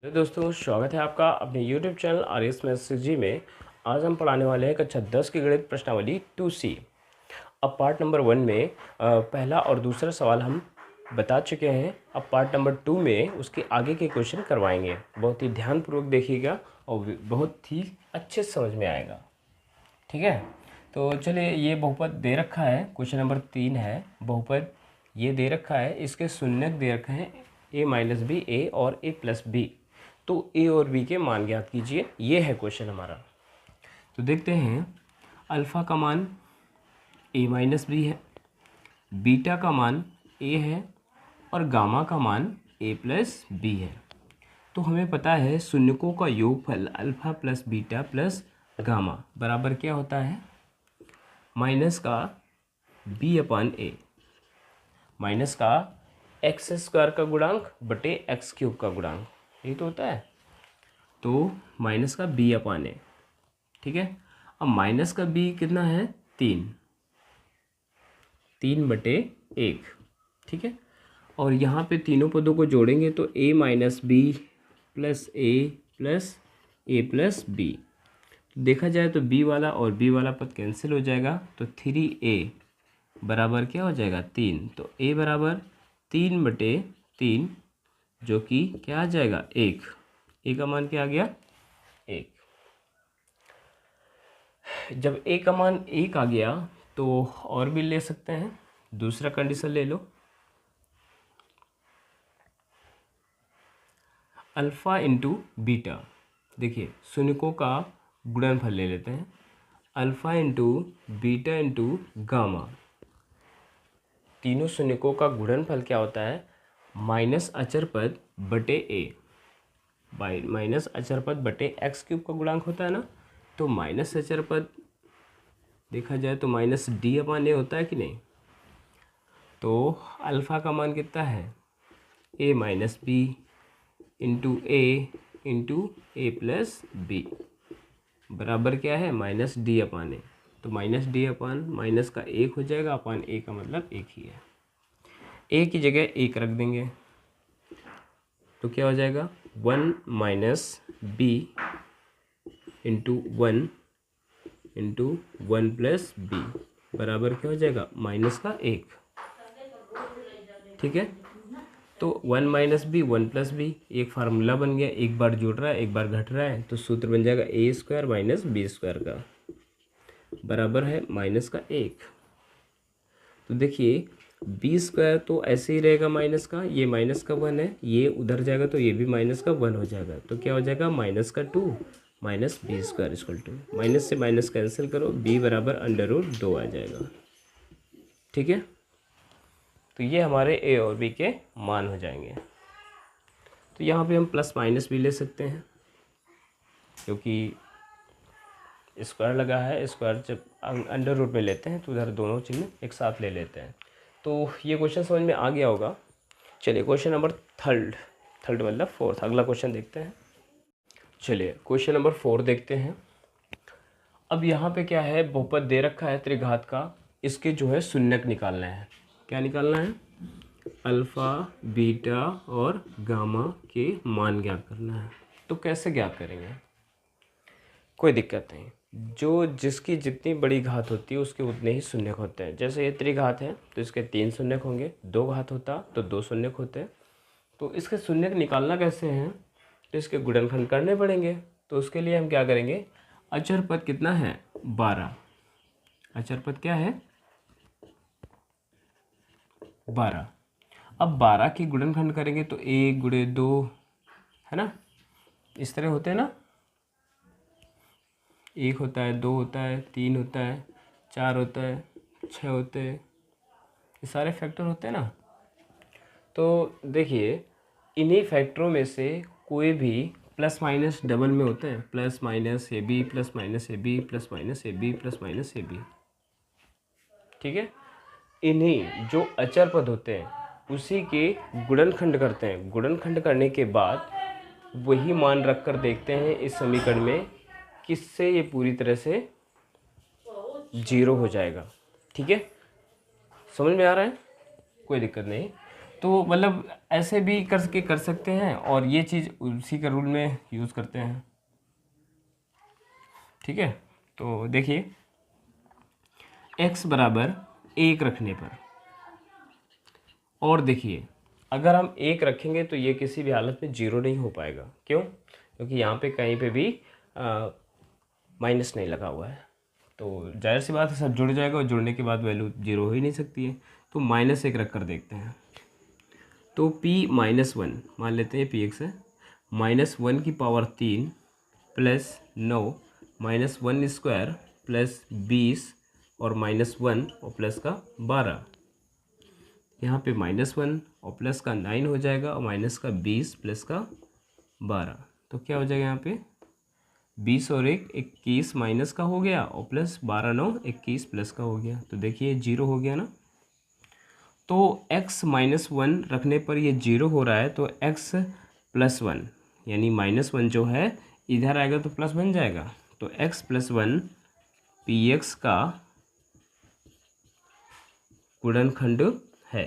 तो दोस्तों स्वागत है आपका अपने YouTube चैनल RS मैथ्स जी में। आज हम पढ़ाने वाले हैं कक्षा 10 की गणित प्रश्नावली 2C। अब पार्ट नंबर 1 में पहला और दूसरा सवाल हम बता चुके हैं। अब पार्ट नंबर 2 में उसके आगे के क्वेश्चन करवाएंगे। बहुत ही ध्यानपूर्वक देखिएगा और बहुत ही अच्छे से समझ में आएगा। ठीक है, तो चलिए, ये बहुपद दे रखा है। क्वेश्चन नंबर 3 है, बहुपद ये दे रखा है, इसके शून्यक दे रखे हैं a-b a और a+b। तो a और b के मान ज्ञात कीजिए, ये है क्वेश्चन हमारा। तो देखते हैं, अल्फ़ा का मान a-b है, बीटा का मान a है और गामा का मान a+b है। तो हमें पता है शून्यकों का योगफल alpha plus beta plus gamma बराबर क्या होता है, माइनस का b/a, माइनस का x² का गुणांक बटे x³ का गुणांक, यही तो होता है। तो माइनस का b/a, ठीक है। अब माइनस का b कितना है, 3/1, ठीक है। और यहाँ पे तीनों पदों को जोड़ेंगे तो a-b plus a plus a+b। देखा जाए तो b वाला और b वाला पद कैंसिल हो जाएगा, तो 3a बराबर क्या हो जाएगा, 3। तो a बराबर 3/3, जो कि क्या आ जाएगा, 1। a का मान क्या आ गया, 1। जब a का मान 1 आ गया तो और भी ले सकते हैं, दूसरा कंडीशन ले लो, अल्फ़ा इंटू बीटा। देखिए शून्यकों का गुणनफल ले लेते हैं, alpha into beta into gamma. तीनों शून्यकों का गुणनफल क्या होता है, माइनस अचर पद बटे a, माइनस अचर पद बटे x³ का गुणांक होता है ना। तो माइनस अचर पद देखा जाए तो माइनस d/a होता है कि नहीं। तो अल्फ़ा का मान कितना है, a-b इंटू a+b बराबर क्या है, माइनस d/a। तो माइनस d/, माइनस का 1 हो जाएगा, अपान a का मतलब 1 ही है। a की जगह 1 रख देंगे तो क्या हो जाएगा, 1 - b इंटू 1 इंटू 1+b बराबर क्या हो जाएगा, माइनस का 1, ठीक है। तो 1 - b 1+b, एक फार्मूला बन गया, एक बार जुड़ रहा है एक बार घट रहा है, तो सूत्र बन जाएगा a² - b² का बराबर है माइनस का 1। तो देखिए b² तो ऐसे ही रहेगा माइनस का, ये माइनस का 1 है, ये उधर जाएगा तो ये भी माइनस का 1 हो जाएगा। तो क्या हो जाएगा, माइनस का 2 minus b² equal to, minus से माइनस कैंसिल करो, b बराबर √2 आ जाएगा, ठीक है। तो ये हमारे a और b के मान हो जाएंगे। तो यहाँ पे हम प्लस माइनस भी ले सकते हैं, क्योंकि स्क्वायर लगा है, स्क्वायर जब √2 में लेते हैं तो उधर दोनों चिन्ह एक साथ ले लेते हैं। तो ये क्वेश्चन समझ में आ गया होगा। चलिए क्वेश्चन नंबर थर्ड मतलब फोर्थ, अगला क्वेश्चन देखते हैं। चलिए क्वेश्चन नंबर 4 देखते हैं। अब यहाँ पे क्या है, बहुपद दे रखा है त्रिघात का, इसके जो है शून्यक निकालना है। क्या निकालना है, अल्फ़ा बीटा और गामा के मान ज्ञात करना है। तो कैसे ज्ञात करेंगे, कोई दिक्कत नहीं, जो जिसकी जितनी बड़ी घात होती है उसके उतने ही शून्यक होते हैं। जैसे ये त्रिघात है तो इसके 3 शून्यक होंगे, 2 घात होता तो 2 शून्यक होते हैं। तो इसके शून्यक निकालना कैसे हैं, तो इसके गुणनफल करने पड़ेंगे। तो उसके लिए हम क्या करेंगे, अचर पद कितना है, 12। अचर पद क्या है, 12। अब 12 की गुणनखंड करेंगे तो 1 × 2 है ना, इस तरह होते हैं ना, 1 होता है, 2 होता है, 3 होता है, 4 होता है, 6 होते हैं, ये सारे फैक्टर होते हैं ना। तो देखिए इन्हीं फैक्टरों में से कोई भी प्लस माइनस डबल में होते हैं, plus minus A B plus minus A B plus minus A B plus minus A B, ठीक है। इन्हीं जो अचर पद होते हैं उसी के गुणनखंड करते हैं, गुणनखंड करने के बाद वही मान रख कर देखते हैं इस समीकरण में किससे ये पूरी तरह से 0 हो जाएगा, ठीक है। समझ में आ रहा है, कोई दिक्कत नहीं। तो मतलब ऐसे भी करके कर सकते हैं, और ये चीज़ उसी का रूल में यूज़ करते हैं। ठीक है, तो देखिए x बराबर 1 रखने पर, और देखिए अगर हम 1 रखेंगे तो ये किसी भी हालत में 0 नहीं हो पाएगा। क्यों? क्योंकि यहाँ पे कहीं पे भी माइनस नहीं लगा हुआ है, तो जाहिर सी बात है सब जुड़ जाएगा, और जुड़ने के बाद वैल्यू 0 हो ही नहीं सकती है। तो -1 रख कर देखते हैं। तो p-1 मान लेते हैं px है, -1 की पावर 3 प्लस 9 -1 स्क्वायर प्लस 20 और -1 और प्लस का 12। यहाँ पे -1 और प्लस का 9 हो जाएगा, और माइनस का 20 प्लस का 12। तो क्या हो जाएगा यहाँ पे 20 और 1 21 माइनस का हो गया, और प्लस 12 9 21 प्लस का हो गया। तो देखिए 0 हो गया ना। तो x-1 रखने पर ये 0 हो रहा है, तो x+1 यानी -1 जो है इधर आएगा तो प्लस बन जाएगा। तो x+1 px का गुणनखंड है,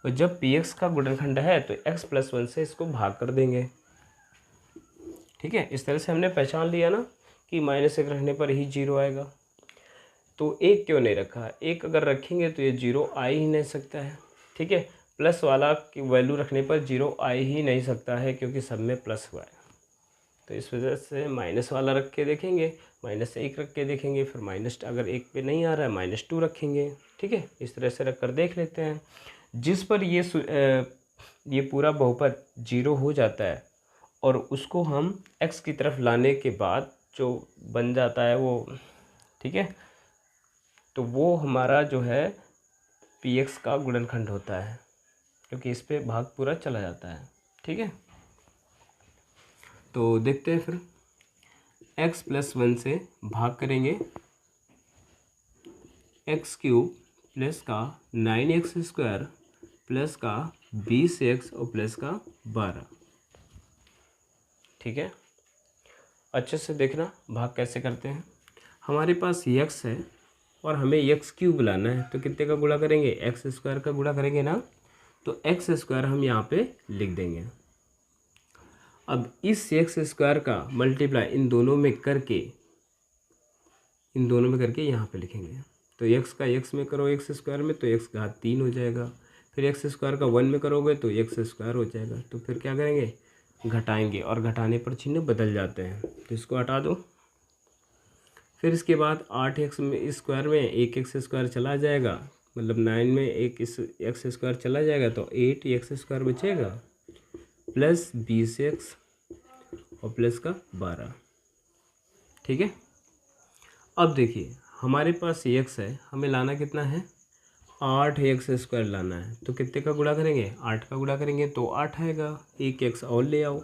और जब px का गुणनखंड है तो x+1 से इसको भाग कर देंगे। ठीक है, इस तरह से हमने पहचान लिया ना कि -1 रखने पर ही 0 आएगा। तो 1 क्यों नहीं रखा? 1 अगर रखेंगे तो ये 0 आ ही नहीं सकता है। ठीक है, प्लस वाला की वैल्यू रखने पर 0 आ ही नहीं सकता है, क्योंकि सब में प्लस हुआ है। तो इस वजह से माइनस वाला रख के देखेंगे, -1 रख के देखेंगे, फिर माइनस अगर 1 पे नहीं आ रहा है -2 रखेंगे। ठीक है, इस तरह से रख कर देख लेते हैं। जिस पर ये पूरा बहुपद 0 हो जाता है, और उसको हम x की तरफ लाने के बाद जो बन जाता है वो, ठीक है, तो वो हमारा जो है px का गुणनखंड होता है, क्योंकि इस पे भाग पूरा चला जाता है। ठीक है, तो देखते हैं फिर x+1 से भाग करेंगे, x³ प्लस का 9x² प्लस का 20x और प्लस का 12। ठीक है, अच्छे से देखना भाग कैसे करते हैं। हमारे पास x है और हमें x³ लाना है, तो कितने का गुणा करेंगे? x² का गुणा करेंगे ना, तो x² हम यहाँ पे लिख देंगे। अब इस x² का मल्टीप्लाई इन दोनों में करके यहाँ पे लिखेंगे। तो x का x में करो x² में, तो x घात 3 हो जाएगा। फिर x² का 1 में करोगे तो x² हो जाएगा। तो फिर क्या करेंगे? घटाएंगे, और घटाने पर चिन्ह बदल जाते हैं, तो इसको हटा दो। फिर इसके बाद 8x में स्क्वायर में 1x² चला जाएगा, मतलब 9 में एक x² चला जाएगा, तो 8x² बचेगा प्लस 20x और प्लस का 12। ठीक है, अब देखिए हमारे पास x है, हमें लाना कितना है? 8x² लाना है। तो कितने का गुणा करेंगे? 8 का गुणा करेंगे तो 8 आएगा। 1x और ले आओ,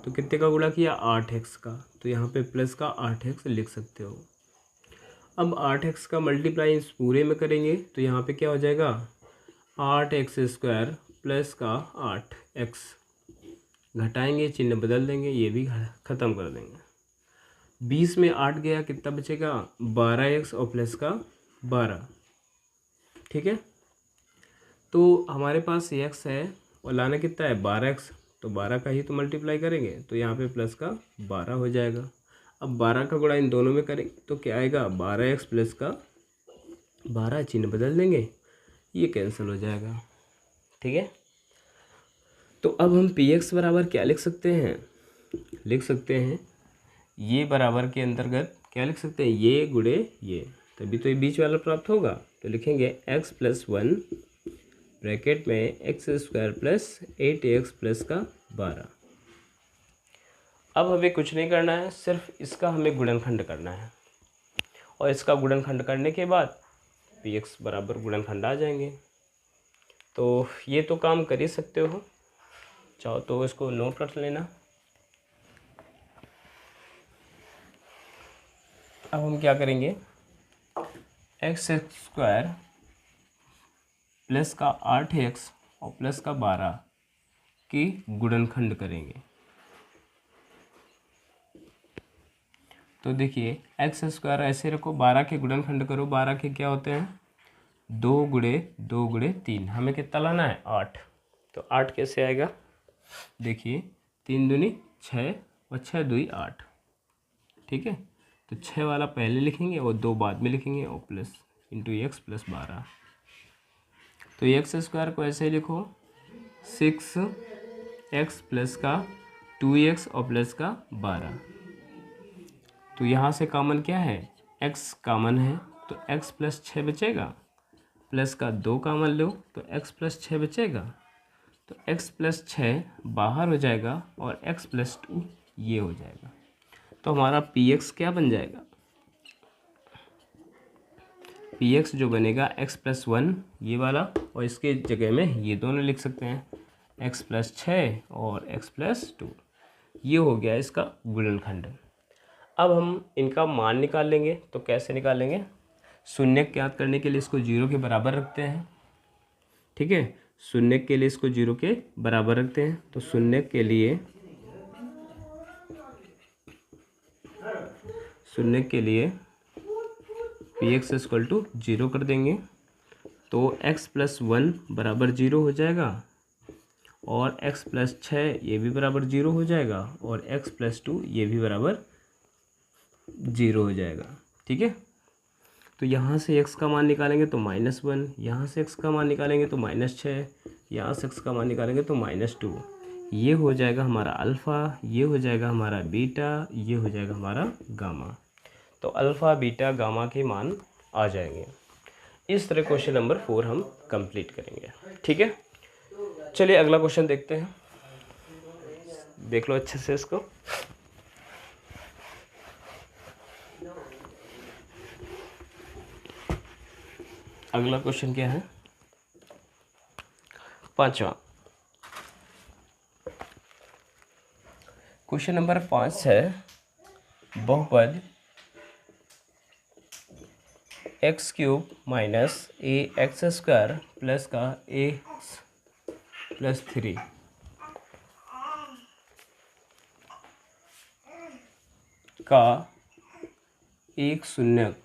तो कितने का गुणा किया? 8x का। तो यहाँ पे प्लस का 8x लिख सकते हो। अब 8x का मल्टीप्लाई इस पूरे में करेंगे, तो यहाँ पे क्या हो जाएगा? 8x² प्लस का 8x, घटाएंगे, चिन्ह बदल देंगे, ये भी ख़त्म कर देंगे। 20 में 8 गया, कितना बचेगा? 12x और प्लस का 12। ठीक है, तो हमारे पास x है और लाना कितना है? 12x, तो 12 का ही तो मल्टीप्लाई करेंगे, तो यहाँ पे प्लस का 12 हो जाएगा। अब 12 का गुणा इन दोनों में करेंगे तो क्या आएगा? 12x प्लस का 12, चिन्ह बदल देंगे, ये कैंसिल हो जाएगा। ठीक है, तो अब हम px बराबर क्या लिख सकते हैं? लिख सकते हैं ये बराबर के अंतर्गत क्या लिख सकते हैं? ये गुणे ये, तभी तो ये बीच वाला प्राप्त होगा। तो लिखेंगे x+1 ब्रैकेट में x² प्लस 8x प्लस का 12। अब हमें कुछ नहीं करना है, सिर्फ इसका हमें गुणनखंड करना है, और इसका गुणनखंड करने के बाद px बराबर गुणनखंड आ जाएंगे। तो ये तो काम कर ही सकते हो, चाहो तो इसको नोट कर लेना। अब हम क्या करेंगे? x² प्लस का 8x और प्लस का 12 की गुणनखंड करेंगे। तो देखिए x² ऐसे रखो, 12 के गुणनखंड करो। 12 के क्या होते हैं? 2 गुणे 3, हमें कितना लाना है 8। तो 8 कैसे आएगा, देखिए 3 दूनी 6 और 6 दूई 8, ठीक है। तो 6 वाला पहले लिखेंगे और 2 बाद में लिखेंगे और प्लस इंटू एक्स प्लस 12। तो एक्स स्क्वायर को ऐसे ही लिखो 6x प्लस का 2x और प्लस का 12। तो यहाँ से कॉमन क्या है, x कॉमन है तो x प्लस 6 बचेगा, प्लस का 2 कॉमन लो तो x प्लस 6 बचेगा। तो x प्लस 6 बाहर हो जाएगा और x प्लस 2 ये हो जाएगा। तो हमारा px क्या बन जाएगा, px जो बनेगा x प्लस 1 ये वाला, और इसके जगह में ये दोनों लिख सकते हैं x प्लस 6 और x प्लस 2। ये हो गया इसका गुणनखंड। अब हम इनका मान निकाल लेंगे। तो कैसे निकालेंगे, शून्य ज्ञात करने के लिए इसको 0 के बराबर रखते हैं, ठीक है। शून्य के लिए इसको 0 के बराबर रखते हैं। तो शून्य के लिए px इक्वल टू 0 कर देंगे। तो x प्लस 1 बराबर 0 हो जाएगा और x प्लस 6 ये भी बराबर 0 हो जाएगा और x प्लस 2 ये भी बराबर 0 हो जाएगा, ठीक है। तो यहाँ से x का मान निकालेंगे तो -1, यहाँ से x का मान निकालेंगे तो -6, यहाँ से x का मान निकालेंगे तो -2। ये हो जाएगा हमारा अल्फ़ा, ये हो जाएगा हमारा बीटा, ये हो जाएगा हमारा गामा। तो अल्फ़ा बीटा गामा के मान आ जाएंगे। इस तरह क्वेश्चन नंबर 4 हम कंप्लीट करेंगे, ठीक है। चलिए अगला क्वेश्चन देखते हैं, देख लो अच्छे से इसको। अगला क्वेश्चन क्या है, 5वां क्वेश्चन नंबर 5 है, बहुपद x³ माइनस ax² प्लस का x प्लस 3 का एक शून्यक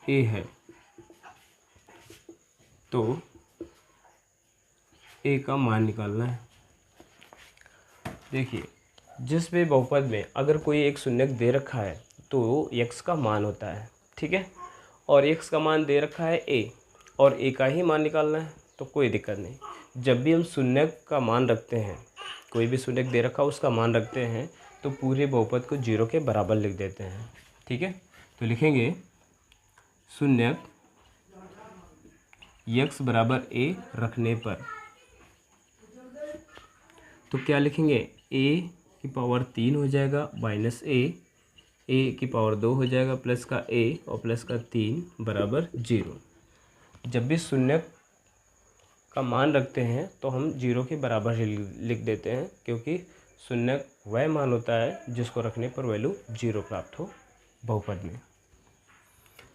a है। तो a का मान निकालना है। देखिए जिस भी बहुपद में अगर कोई एक शून्यक दे रखा है तो x का मान होता है, ठीक है। और x का मान दे रखा है a और a का ही मान निकालना है, तो कोई दिक्कत नहीं। जब भी हम शून्यक का मान रखते हैं, कोई भी शून्यक दे रखा उसका मान रखते हैं, तो पूरे बहुपद को 0 के बराबर लिख देते हैं, ठीक है। तो लिखेंगे शून्यक x बराबर a रखने पर, तो क्या लिखेंगे, a की पावर 3 हो जाएगा माइनस a की पावर 2 हो जाएगा प्लस का a और प्लस का 3 बराबर 0। जब भी शून्य का मान रखते हैं तो हम 0 के बराबर ही लिख देते हैं, क्योंकि शून्य वह मान होता है जिसको रखने पर वैल्यू 0 प्राप्त हो बहुपद में।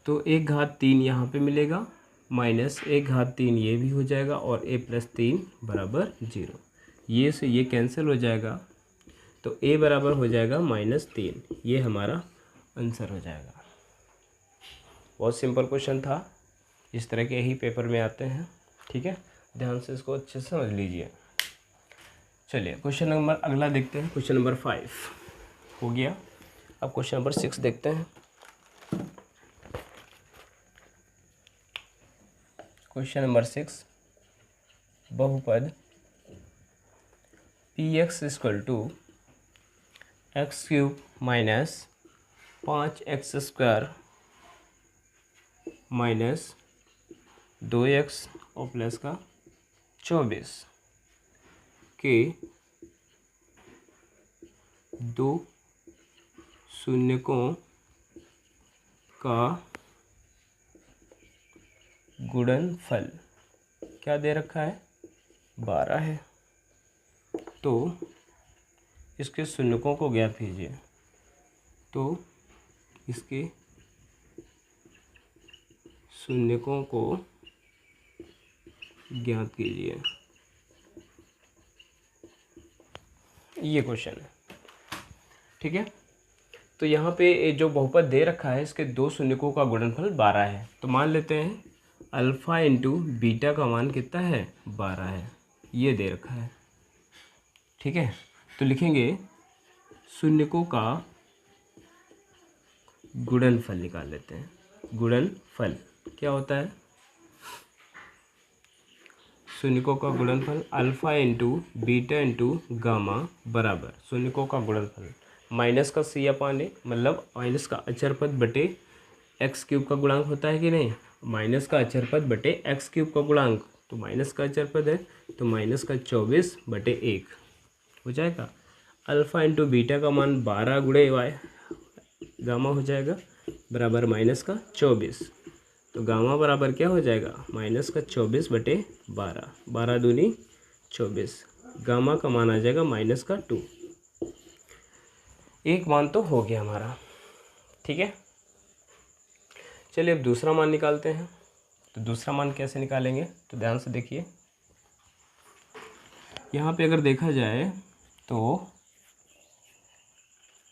तो 1/3 यहाँ पे मिलेगा, माइनस 1/3 ये भी हो जाएगा और a प्लस 3 बराबर 0। ये से ये कैंसिल हो जाएगा, तो a बराबर हो जाएगा -3। ये हमारा आंसर हो जाएगा। बहुत सिंपल क्वेश्चन था, इस तरह के ही पेपर में आते हैं, ठीक है। ध्यान से इसको अच्छे से समझ लीजिए। चलिए क्वेश्चन नंबर अगला देखते हैं। क्वेश्चन नंबर 5 हो गया। अब क्वेश्चन नंबर 6 देखते हैं। क्वेश्चन नंबर 6, बहुपद px equal to x³ minus 5x² minus 2x और प्लस का 24 के दो शून्यकों का गुणनफल क्या दे रखा है, 12 है। तो इसके शून्यकों को ज्ञात कीजिए। तो इसके शून्यकों को ज्ञात कीजिए, ये क्वेश्चन है, ठीक है। तो यहाँ पे जो बहुपद दे रखा है इसके दो शून्यकों का गुणनफल 12 है। तो मान लेते हैं अल्फ़ा इंटू बीटा का मान कितना है 12 है, ये दे रखा है। ठीक है, तो लिखेंगे शून्यकों का गुणनफल निकाल लेते हैं। गुणनफल क्या होता है? शून्यकों का गुणनफल alpha into beta into gamma बराबर शून्यकों का गुणनफल माइनस का सी अपान ए, मतलब माइनस का अचर पद बटे एक्स क्यूब का गुणांक होता है कि नहीं, माइनस का अचर पद बटे एक्स क्यूब का गुणांक, तो माइनस का अचर पद है तो माइनस का 24 बटे 1 हो जाएगा। अल्फ़ा इंटू बीटा का मान 12 गुणे वाई गामा हो जाएगा बराबर माइनस का 24, तो गामा बराबर क्या हो जाएगा माइनस का 24 बटे 12, 12 दूनी 24, गामा का मान आ जाएगा माइनस का 2। एक मान तो हो गया हमारा। ठीक है, चलिए अब दूसरा मान निकालते हैं। तो दूसरा मान कैसे निकालेंगे तो ध्यान से देखिए। यहाँ पे अगर देखा जाए तो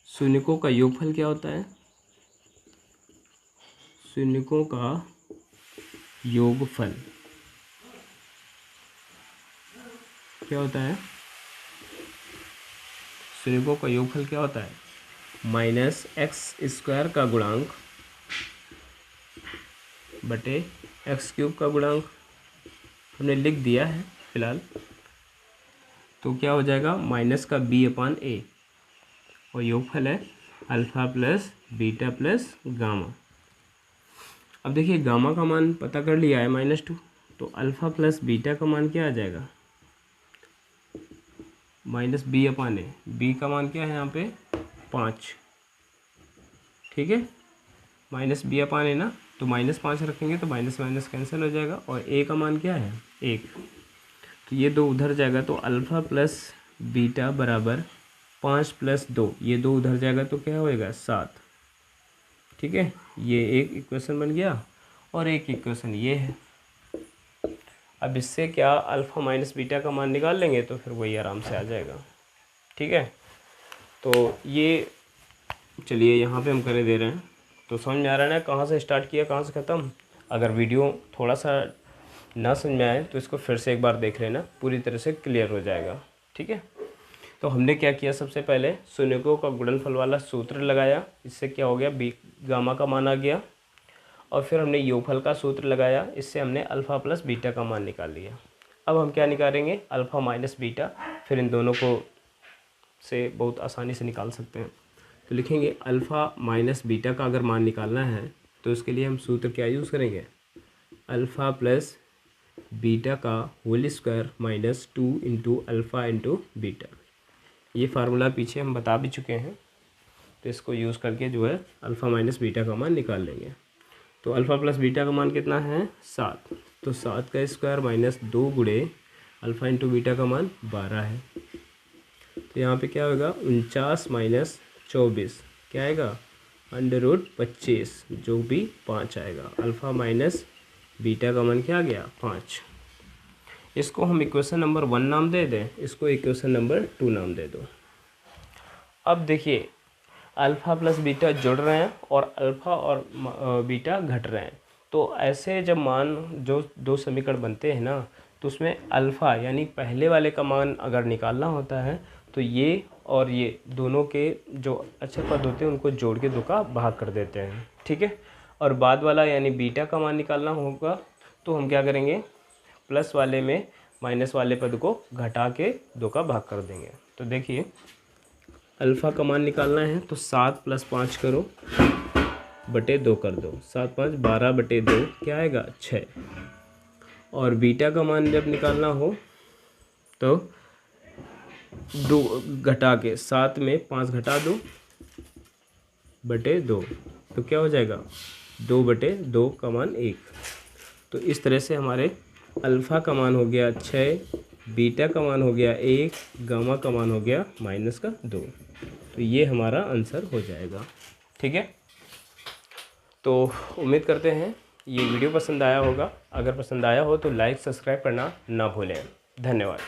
शून्यकों का योगफल क्या होता है? शून्यकों का योगफल क्या होता है? शून्यकों का योगफल क्या होता है? माइनस एक्स स्क्वायर का गुणांक बटे एक्स क्यूब का गुणांक, हमने लिख दिया है फिलहाल। तो क्या हो जाएगा माइनस का बी अपान ए, और योगफल है alpha plus beta plus gamma. अब देखिए गामा का मान पता कर लिया है -2, तो अल्फ़ा प्लस बीटा का मान क्या आ जाएगा माइनस बी अपान ए, बी का मान क्या है यहाँ पे 5। ठीक है, माइनस बी अपान ए ना, तो -5 रखेंगे तो माइनस माइनस कैंसिल हो जाएगा, और ए का मान क्या है 1, तो ये 2 उधर जाएगा, तो अल्फ़ा प्लस बीटा बराबर 5 प्लस 2, ये 2 उधर जाएगा तो क्या होएगा 7। ठीक है, ये एक इक्वेशन बन गया, और एक इक्वेशन ये है। अब इससे क्या अल्फ़ा माइनस बीटा का मान निकाल लेंगे तो फिर वही आराम से आ जाएगा। ठीक है, तो ये चलिए यहाँ पे हम करे दे रहे हैं, तो समझ में आ रहा है ना कहाँ से स्टार्ट किया कहाँ से ख़त्म। अगर वीडियो थोड़ा सा ना समझ में आए तो इसको फिर से एक बार देख लेना, पूरी तरह से क्लियर हो जाएगा। ठीक है, तो हमने क्या किया, सबसे पहले शून्यकों का गुणनफल वाला सूत्र लगाया, इससे क्या हो गया बी गामा का मान आ गया, और फिर हमने योगफल का सूत्र लगाया, इससे हमने अल्फ़ा प्लस बीटा का मान निकाल लिया। अब हम क्या निकालेंगे अल्फ़ा माइनस बीटा, फिर इन दोनों को से बहुत आसानी से निकाल सकते हैं। तो लिखेंगे अल्फ़ा माइनस बीटा का अगर मान निकालना है तो इसके लिए हम सूत्र क्या यूज़ करेंगे, अल्फ़ा प्लस बीटा का whole square minus 2 into alpha into beta. ये फार्मूला पीछे हम बता भी चुके हैं, तो इसको यूज़ करके जो है अल्फ़ा माइनस बीटा का मान निकाल लेंगे। तो अल्फ़ा प्लस बीटा का मान कितना है 7, तो 7 का स्क्वायर माइनस 2 गुणे अल्फ़ा इंटू बीटा का मान 12 है, तो यहाँ पे क्या होगा 49 माइनस 24 क्या आएगा √25, जो भी 5 आएगा। अल्फ़ा माइनस बीटा का मान क्या आ गया 5। इसको हम इक्वेशन नंबर 1 नाम दे दें, इसको इक्वेशन नंबर 2 नाम दे दो। अब देखिए अल्फ़ा प्लस बीटा जुड़ रहे हैं और अल्फ़ा और बीटा घट रहे हैं, तो ऐसे जब मान जो दो समीकरण बनते हैं ना, तो उसमें अल्फ़ा यानी पहले वाले का मान अगर निकालना होता है तो ये और ये दोनों के जो अक्षर पद होते हैं उनको जोड़ के 2 का भाग कर देते हैं। ठीक है, और बाद वाला यानी बीटा का मान निकालना होगा तो हम क्या करेंगे प्लस वाले में माइनस वाले पद को घटा के 2 का भाग कर देंगे। तो देखिए अल्फ़ा का मान निकालना है तो 7 + 5 करो बटे 2 कर दो, 7 5 12 बटे 2 क्या आएगा 6। और बीटा का मान जब निकालना हो तो 2 घटा के 7 में 5 घटा दो बटे 2, तो क्या हो जाएगा 2 बटे 2 का मान 1। तो इस तरह से हमारे अल्फ़ा का मान हो गया 6, बीटा का मान हो गया 1, गामा का मान हो गया -2। तो ये हमारा आंसर हो जाएगा। ठीक है, तो उम्मीद करते हैं ये वीडियो पसंद आया होगा। अगर पसंद आया हो तो लाइक सब्सक्राइब करना ना भूलें। धन्यवाद।